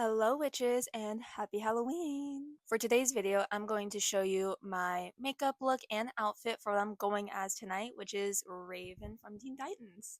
Hello witches and happy Halloween! For today's video, I'm going to show you my makeup look and outfit for what I'm going as tonight, which is Raven from Teen Titans.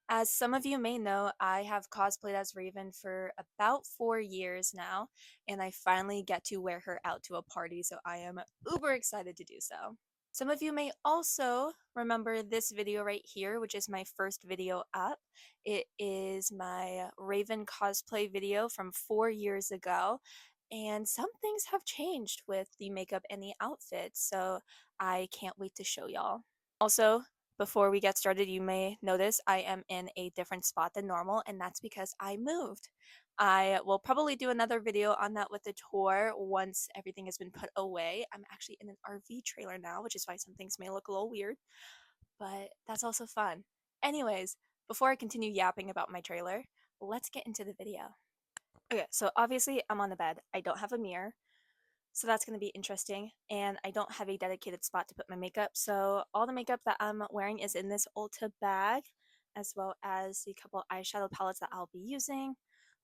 As some of you may know, I have cosplayed as Raven for about 4 years now, and I finally get to wear her out to a party, so I am uber excited to do so. Some of you may also remember this video right here, which is my first video up. It is my Raven cosplay video from 4 years ago, and some things have changed with the makeup and the outfit, so I can't wait to show y'all. Also, before we get started, you may notice I am in a different spot than normal, and that's because I moved. I will probably do another video on that with the tour once everything has been put away. I'm actually in an RV trailer now, which is why some things may look a little weird, but that's also fun. Anyways, before I continue yapping about my trailer, let's get into the video. Okay, so obviously I'm on the bed. I don't have a mirror, so that's going to be interesting, and I don't have a dedicated spot to put my makeup, so all the makeup that I'm wearing is in this Ulta bag, as well as the couple eyeshadow palettes that I'll be using.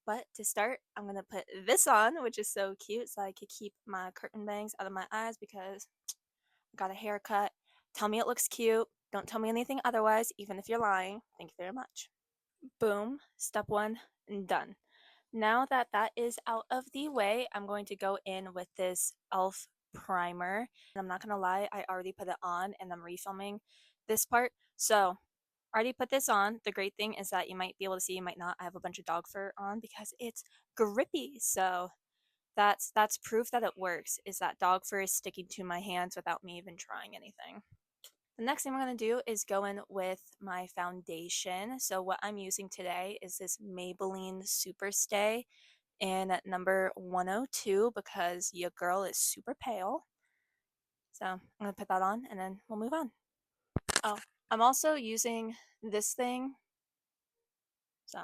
But to start, I'm going to put this on, which is so cute, so I could keep my curtain bangs out of my eyes because I got a haircut. Tell me it looks cute. Don't tell me anything otherwise, even if you're lying. Thank you very much. Boom. Step one, done. Now that that is out of the way, I'm going to go in with this e.l.f. primer. And I'm not going to lie, I already put it on and I'm refilming this part. So I already put this on. The great thing is that you might be able to see, you might not. I have a bunch of dog fur on because it's grippy. So that's proof that it works, is that dog fur is sticking to my hands without me even trying anything. The next thing I'm going to do is go in with my foundation. So what I'm using today is this Maybelline Superstay in number 102 because your girl is super pale. So I'm going to put that on and then we'll move on. Oh, I'm also using this thing. So,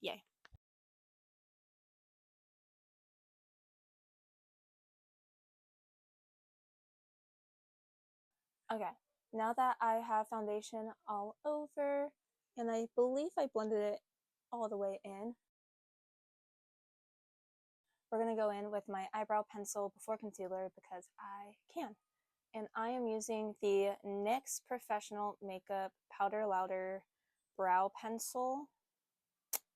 yay. Okay, now that I have foundation all over, and I believe I blended it all the way in, we're going to go in with my eyebrow pencil before concealer because I can. And I am using the NYX Professional Makeup Powder Louder Brow Pencil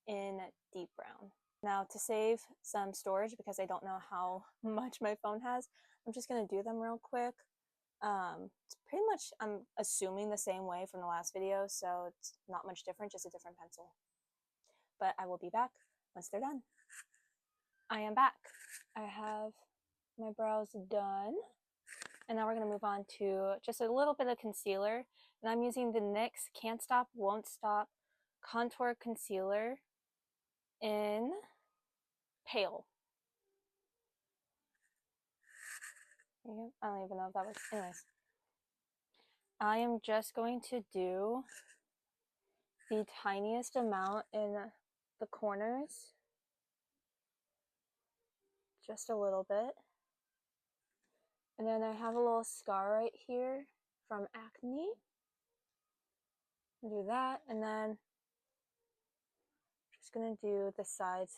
in deep brown. Now, to save some storage, because I don't know how much my phone has, I'm just going to do them real quick. It's pretty much, I'm assuming, the same way from the last video, so it's not much different, just a different pencil. But I will be back once they're done. I am back. I have my brows done. And now we're going to move on to just a little bit of concealer. And I'm using the NYX Can't Stop, Won't Stop Contour Concealer in Pale. I don't even know if that was... Anyways. I am just going to do the tiniest amount in the corners. Just a little bit. And then I have a little scar right here from acne. I'll do that, and then I'm just gonna do the sides,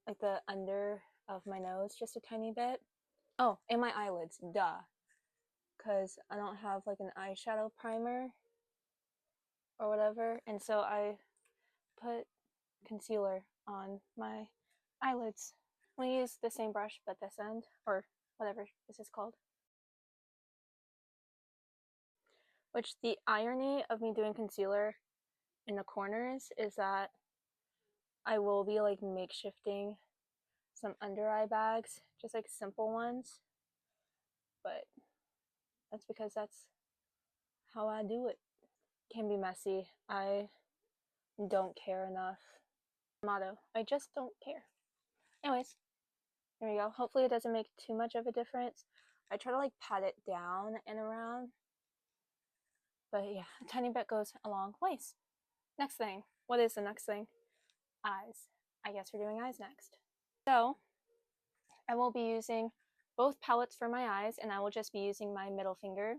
like the under of my nose, just a tiny bit. Oh, and my eyelids, duh. Because I don't have like an eyeshadow primer or whatever, and so I put concealer on my eyelids. I'm gonna use the same brush but this end, or whatever this is called. Which, the irony of me doing concealer in the corners is that I will be like makeshifting some under eye bags, just like simple ones, but that's because that's how I do it. Can be messy. I don't care enough. Motto, I just don't care. Anyways, there we go. Hopefully it doesn't make too much of a difference. I try to like pat it down and around, but yeah, a tiny bit goes a long ways. Next thing. What is the next thing? Eyes. I guess we're doing eyes next. So I will be using both palettes for my eyes, and I will just be using my middle finger.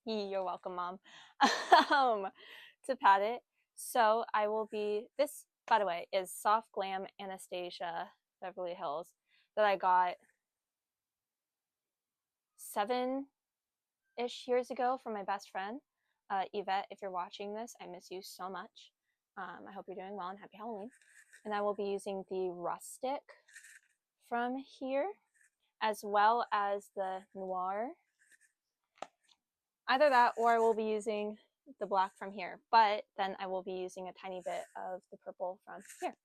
You're welcome, Mom. To pat it. So I will be, this by the way, is Soft Glam Anastasia Beverly Hills that I got 7-ish years ago from my best friend, Yvette. If you're watching this, I miss you so much. I hope you're doing well and happy Halloween. And I will be using the Rustic from here, as well as the Noir. Either that, or I will be using the black from here, but then I will be using a tiny bit of the purple from here.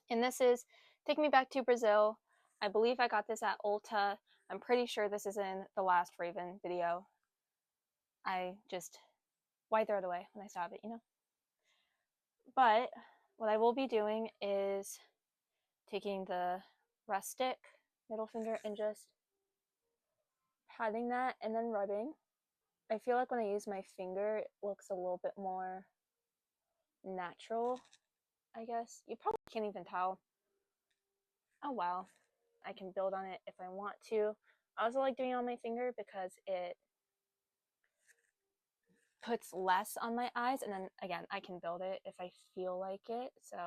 And this is Take Me Back to Brazil. I believe I got this at Ulta. I'm pretty sure this is in the last Raven video. I just, why throw it away when I still have it, you know? But what I will be doing is taking the Rustic middle finger and just patting that and then rubbing. I feel like when I use my finger, it looks a little bit more natural, I guess. You probably can't even tell. Oh well, I can build on it if I want to. I also like doing it on my finger because it puts less on my eyes, and then again, I can build it if I feel like it. So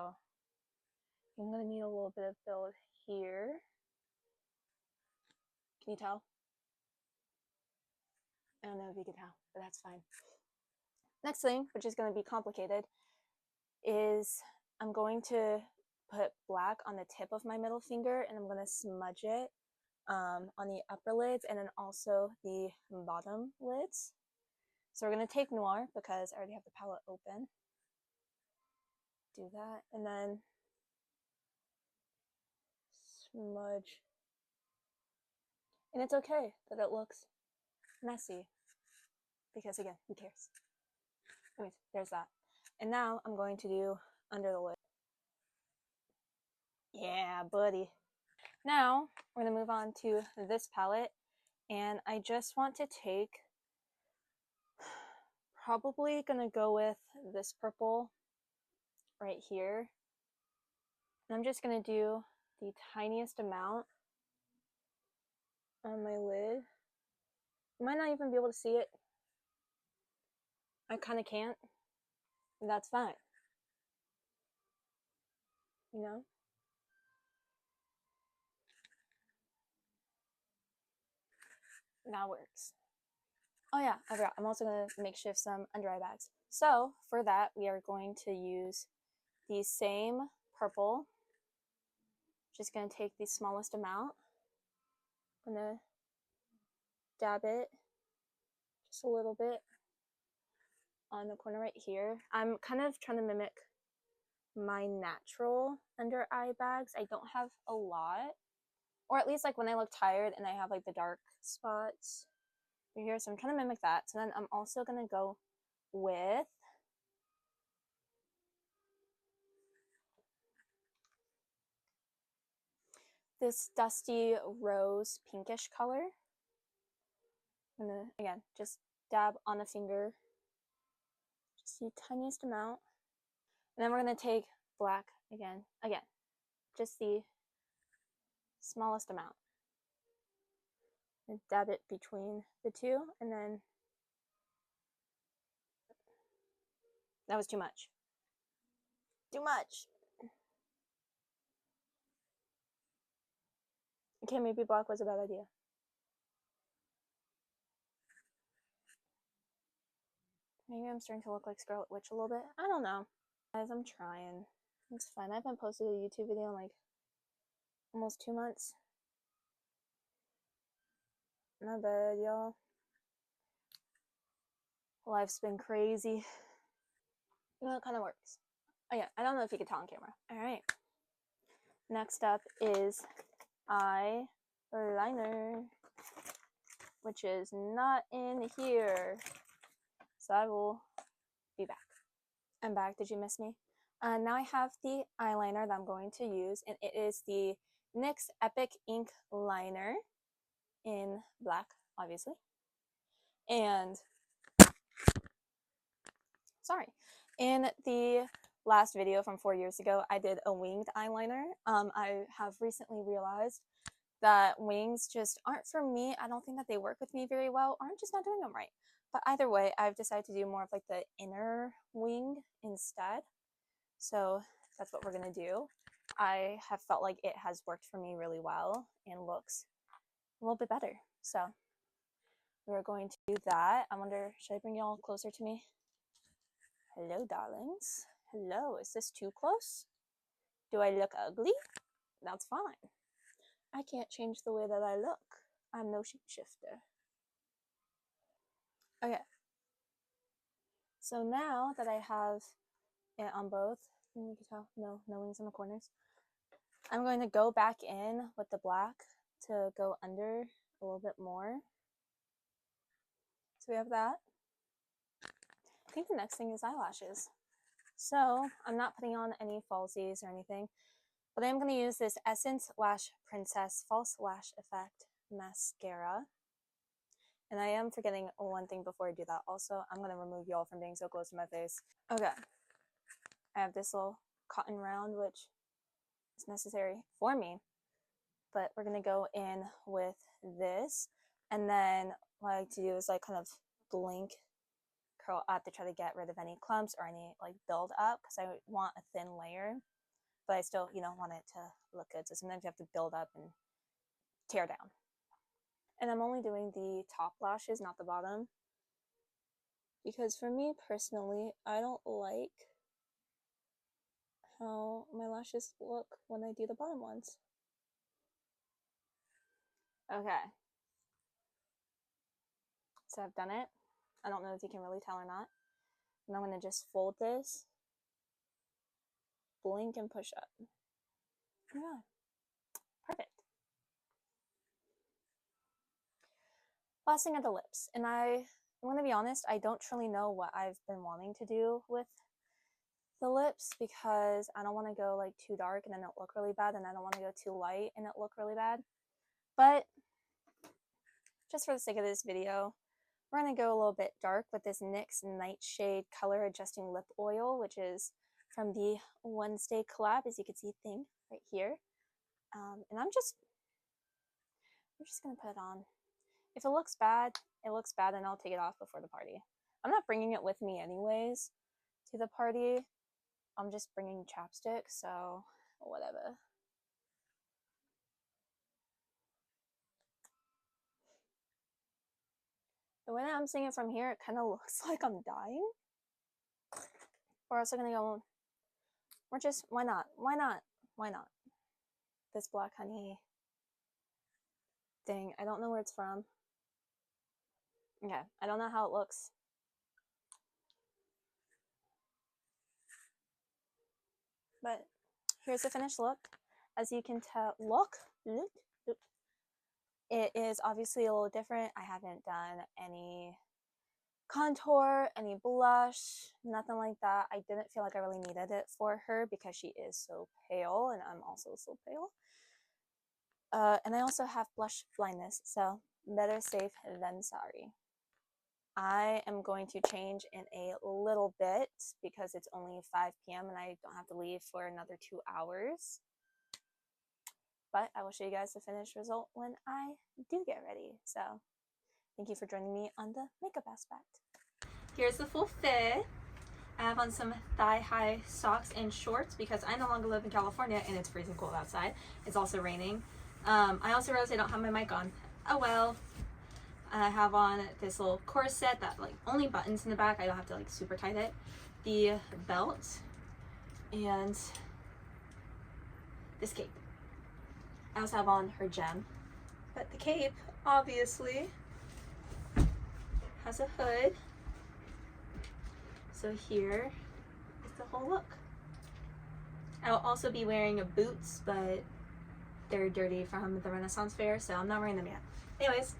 I'm gonna need a little bit of build here. Can you tell? I don't know if you can tell, but that's fine. Next thing, which is going to be complicated, is I'm going to put black on the tip of my middle finger, and I'm going to smudge it on the upper lids and then also the bottom lids. So we're going to take Noir because I already have the palette open. Do that, and then smudge. And it's okay that it looks messy because, again, who cares? Anyways, there's that. And now I'm going to do under the lid. Yeah, buddy. Now we're going to move on to this palette, and I just want to take, probably going to go with this purple right here. And I'm just going to do the tiniest amount on my lid. You might not even be able to see it. I kind of can't. And that's fine. You know? That works. Oh yeah, I forgot. I'm also going to makeshift some under eye bags. So for that, we are going to use the same purple. Just going to take the smallest amount. I'm going to dab it just a little bit on the corner right here. I'm kind of trying to mimic my natural under eye bags. I don't have a lot, or at least like when I look tired and I have like the dark spots here, so I'm trying to mimic that. So then I'm also going to go with this dusty rose pinkish color. I'm gonna, again, just dab on the finger, just the tiniest amount. And then we're gonna take black again, just the smallest amount. And dab it between the two, and then that was too much. Too much. Okay, maybe black was a bad idea. Maybe I'm starting to look like Scarlet Witch a little bit. I don't know. Guys, I'm trying. It's fine. I haven't posted a YouTube video in like almost 2 months. Not bad, y'all. Life's been crazy. You know, it kind of works. Oh yeah, I don't know if you can tell on camera. All right. Next up is eyeliner, which is not in here. So I will be back. I'm back. Did you miss me? Now I have the eyeliner that I'm going to use, and it is the NYX Epic Ink Liner in black, obviously. And sorry, in the last video from 4 years ago, I did a winged eyeliner. I have recently realized that wings just aren't for me. I don't think that they work with me very well, or I'm just not doing them right. But either way, I've decided to do more of like the inner wing instead. So that's what we're gonna do. I have felt like it has worked for me really well and looks a little bit better. So we're going to do that. I wonder, should I bring y'all closer to me? Hello, darlings. Hello, is this too close? Do I look ugly? That's fine. I can't change the way that I look. I'm no shapeshifter. Okay. So now that I have it on both, you can tell, no wings in the corners. I'm going to go back in with the black to go under a little bit more. So we have that. I think the next thing is eyelashes. So I'm not putting on any falsies or anything, but I'm going to use this Essence Lash Princess False Lash Effect Mascara. And I am forgetting one thing before I do that. Also, I'm going to remove y'all from being so close to my face. Okay. I have this little cotton round, which is necessary for me. But we're going to go in with this. And then what I like to do is like kind of blink, curl up to try to get rid of any clumps or any like build up, because I want a thin layer. But I still, want it to look good. So sometimes you have to build up and tear down. And I'm only doing the top lashes, not the bottom. Because for me personally, I don't like how my lashes look when I do the bottom ones. Okay. So I've done it. I don't know if you can really tell or not. And I'm going to just fold this, blink, and push up. Yeah. Perfect. Last thing are the lips. And I'm going to be honest, I don't truly know what I've been wanting to do with the lips, because I don't want to go like too dark and then it look really bad, and I don't want to go too light and it look really bad. But just for the sake of this video, we're going to go a little bit dark with this NYX Nightshade Color Adjusting Lip Oil, which is from the Wednesday collab, as you can see thing right here. And I'm just going to put it on. If it looks bad, it looks bad, and I'll take it off before the party. I'm not bringing it with me anyways to the party. I'm just bringing chapstick, so whatever. The way that I'm seeing it from here, it kind of looks like I'm dying. We're also going to go, why not? Why not? Why not? This Black Honey thing. I don't know where it's from. Okay, I don't know how it looks. But here's the finished look. As you can tell, look. It is obviously a little different. I haven't done any contour, any blush, nothing like that. I didn't feel like I really needed it for her because she is so pale, and I'm also so pale. And I also have blush blindness, so better safe than sorry. I am going to change in a little bit because it's only 5 p.m. and I don't have to leave for another 2 hours. But I will show you guys the finished result when I do get ready. So thank you for joining me on the makeup aspect. Here's the full fit. I have on some thigh-high socks and shorts because I no longer live in California and it's freezing cold outside. It's also raining. I also realized I don't have my mic on. Oh well. I have on this little corset that like only buttons in the back. I don't have to like super tight it. The belt and this cape. I also have on her gem. But the cape obviously has a hood. So here is the whole look. I'll also be wearing boots, but they're dirty from the Renaissance Fair, so I'm not wearing them yet. Anyways,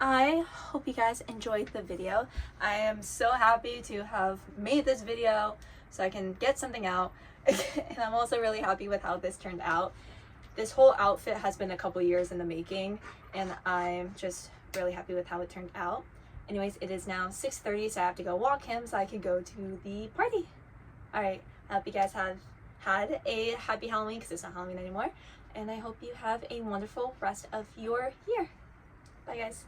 I hope you guys enjoyed the video. I am so happy to have made this video so I can get something out. And I'm also really happy with how this turned out. This whole outfit has been a couple years in the making, and I'm just really happy with how it turned out. Anyways, it is now 6:30, so I have to go walk him so I can go to the party. Alright, I hope you guys have had a happy Halloween, because it's not Halloween anymore. And I hope you have a wonderful rest of your year. Bye guys.